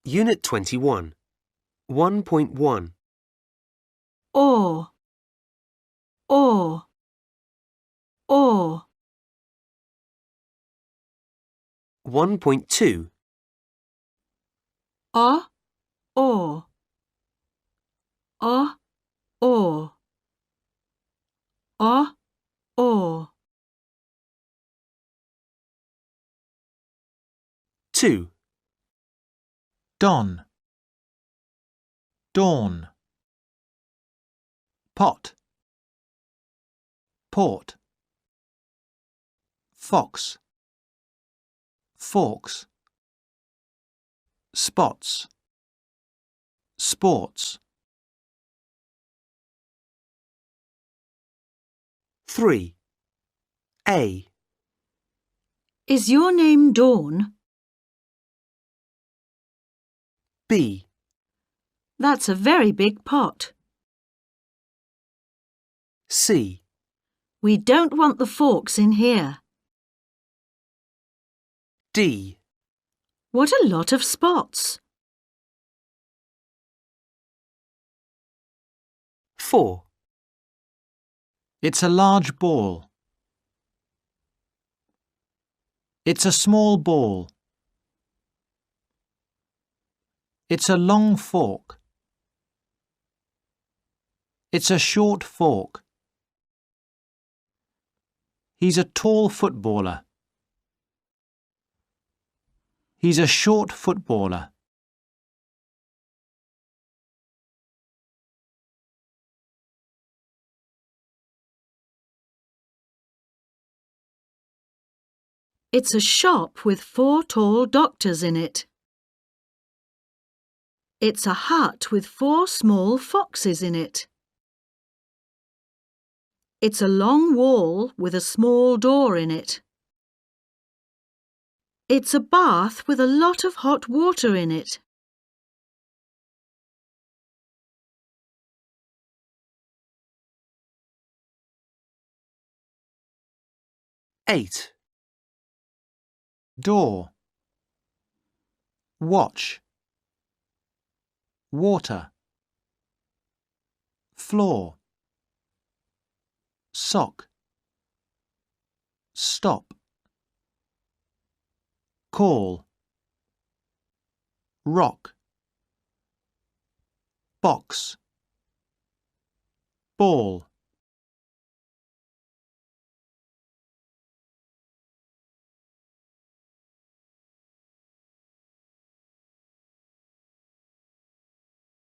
Unit 21. 1.1. Or, or, or. 1.2. Or, or, or, or, or, or. 2. Don, dawn. Pot, port. Fox, forks. Spots, sports. 3. A. Is your name Dawn? B. That's a very big pot. C. We don't want the forks in here. D. What a lot of spots. 4. It's a large ball. It's a small ball. It's a long fork. It's a short fork. He's a tall footballer. He's a short footballer. It's a shop with 4 tall doctors in it. It's a hut with 4 small foxes in it. It's a long wall with a small door in it. It's a bath with a lot of hot water in it. 8. Door, watch. Water, floor. Sock, stop. Call, rock. Box, ball.